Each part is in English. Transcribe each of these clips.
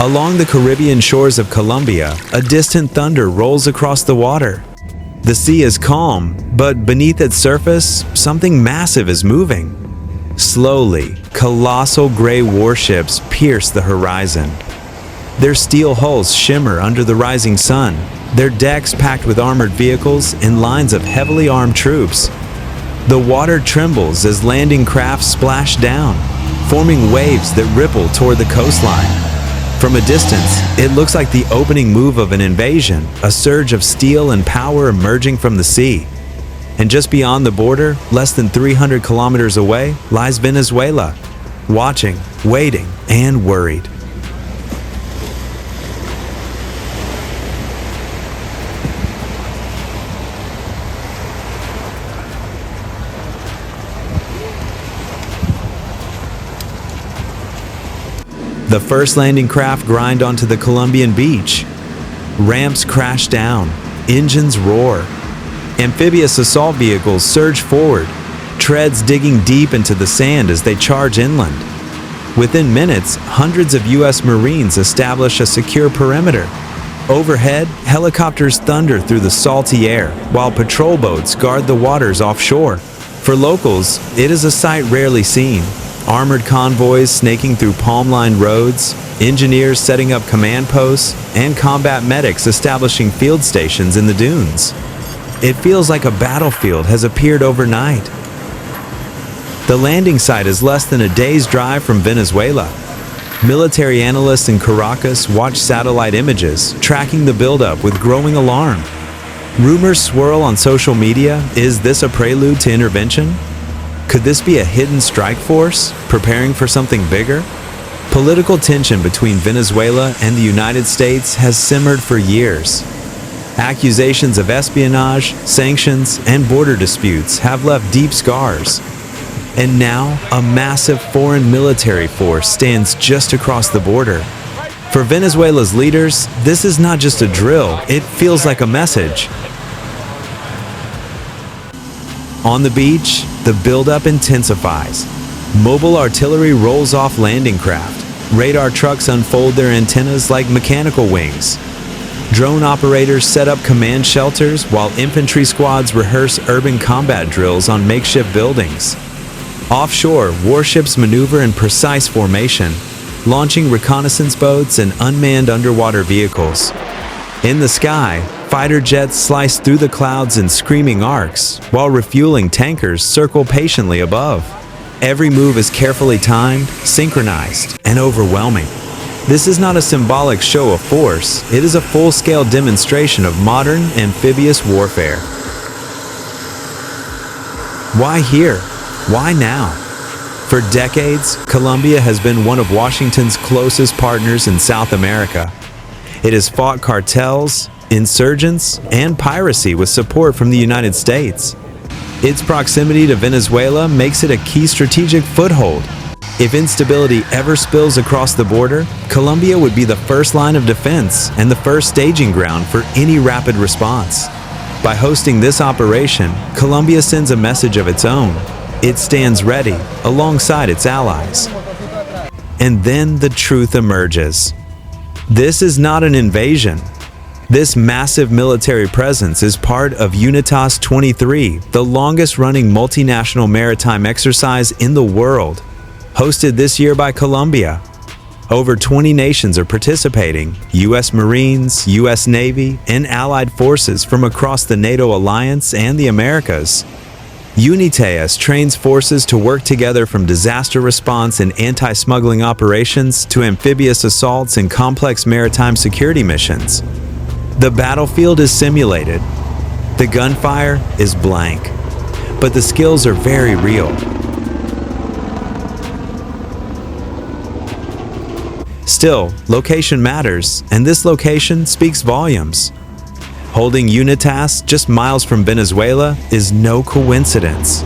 Along the Caribbean shores of Colombia, a distant thunder rolls across the water. The sea is calm, but beneath its surface, something massive is moving. Slowly, colossal gray warships pierce the horizon. Their steel hulls shimmer under the rising sun, their decks packed with armored vehicles and lines of heavily armed troops. The water trembles as landing craft splash down, forming waves that ripple toward the coastline. From a distance, it looks like the opening move of an invasion, a surge of steel and power emerging from the sea. And just beyond the border, less than 300 kilometers away, lies Venezuela, watching, waiting, and worried. The first landing craft grind onto the Colombian beach. Ramps crash down, engines roar. Amphibious assault vehicles surge forward, treads digging deep into the sand as they charge inland. Within minutes, hundreds of U.S. Marines establish a secure perimeter. Overhead, helicopters thunder through the salty air, while patrol boats guard the waters offshore. For locals, it is a sight rarely seen. Armored convoys snaking through palm-lined roads, engineers setting up command posts, and combat medics establishing field stations in the dunes. It feels like a battlefield has appeared overnight. The landing site is less than a day's drive from Venezuela. Military analysts in Caracas watch satellite images, tracking the buildup with growing alarm. Rumors swirl on social media. Is this a prelude to intervention? Could this be a hidden strike force, preparing for something bigger? Political tension between Venezuela and the United States has simmered for years. Accusations of espionage, sanctions, and border disputes have left deep scars. And now, a massive foreign military force stands just across the border. For Venezuela's leaders, this is not just a drill, it feels like a message. On the beach, the buildup intensifies. Mobile artillery rolls off landing craft. Radar trucks unfold their antennas like mechanical wings. Drone operators set up command shelters while infantry squads rehearse urban combat drills on makeshift buildings. Offshore, warships maneuver in precise formation, launching reconnaissance boats and unmanned underwater vehicles. In the sky, fighter jets slice through the clouds in screaming arcs, while refueling tankers circle patiently above. Every move is carefully timed, synchronized, and overwhelming. This is not a symbolic show of force, it is a full-scale demonstration of modern amphibious warfare. Why here? Why now? For decades, Colombia has been one of Washington's closest partners in South America. It has fought cartels, insurgents, and piracy with support from the United States. Its proximity to Venezuela makes it a key strategic foothold. If instability ever spills across the border, Colombia would be the first line of defense and the first staging ground for any rapid response. By hosting this operation, Colombia sends a message of its own. It stands ready alongside its allies. And then the truth emerges. This is not an invasion. This massive military presence is part of UNITAS 23, the longest-running multinational maritime exercise in the world. Hosted this year by Colombia. Over 20 nations are participating, U.S. Marines, U.S. Navy, and allied forces from across the NATO alliance and the Americas. UNITAS trains forces to work together from disaster response and anti-smuggling operations to amphibious assaults and complex maritime security missions. The battlefield is simulated. The gunfire is blank. But the skills are very real. Still, location matters, and this location speaks volumes. Holding UNITAS just miles from Venezuela is no coincidence.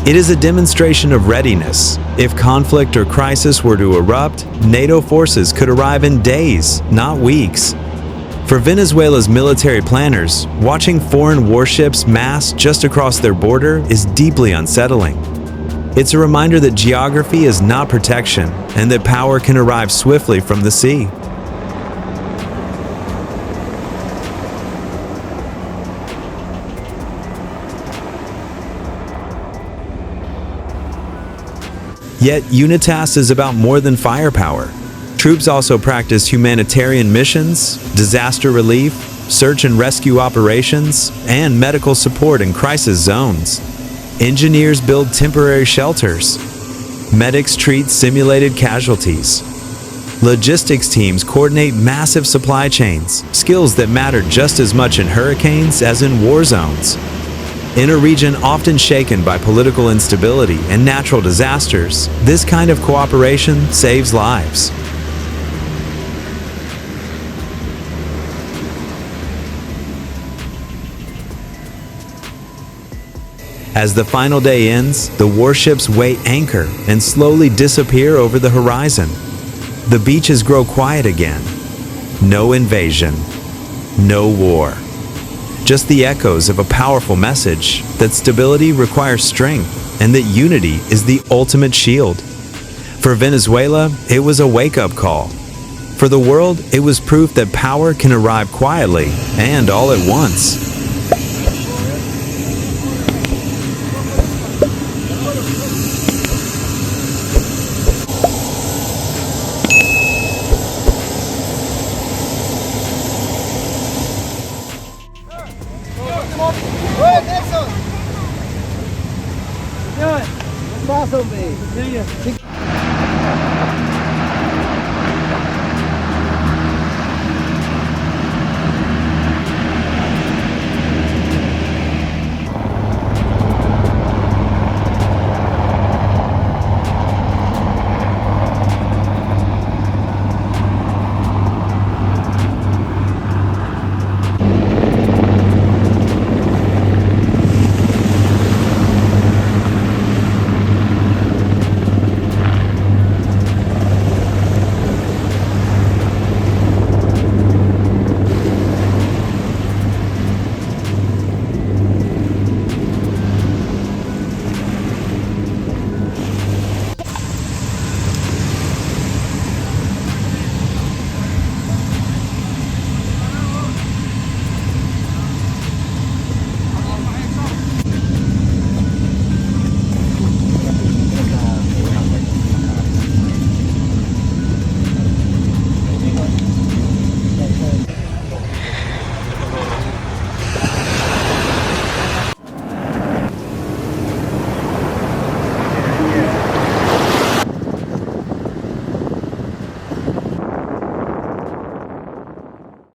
It is a demonstration of readiness. If conflict or crisis were to erupt, NATO forces could arrive in days, not weeks. For Venezuela's military planners, watching foreign warships mass just across their border is deeply unsettling. It's a reminder that geography is not protection and that power can arrive swiftly from the sea. Yet UNITAS is about more than firepower. Troops also practice humanitarian missions, disaster relief, search and rescue operations, and medical support in crisis zones. Engineers build temporary shelters. Medics treat simulated casualties. Logistics teams coordinate massive supply chains, skills that matter just as much in hurricanes as in war zones. In a region often shaken by political instability and natural disasters, this kind of cooperation saves lives. As the final day ends, the warships weigh anchor and slowly disappear over the horizon. The beaches grow quiet again. No invasion. No war. Just the echoes of a powerful message that stability requires strength and that unity is the ultimate shield. For Venezuela, it was a wake-up call. For the world, it was proof that power can arrive quietly and all at once. Passa, velho.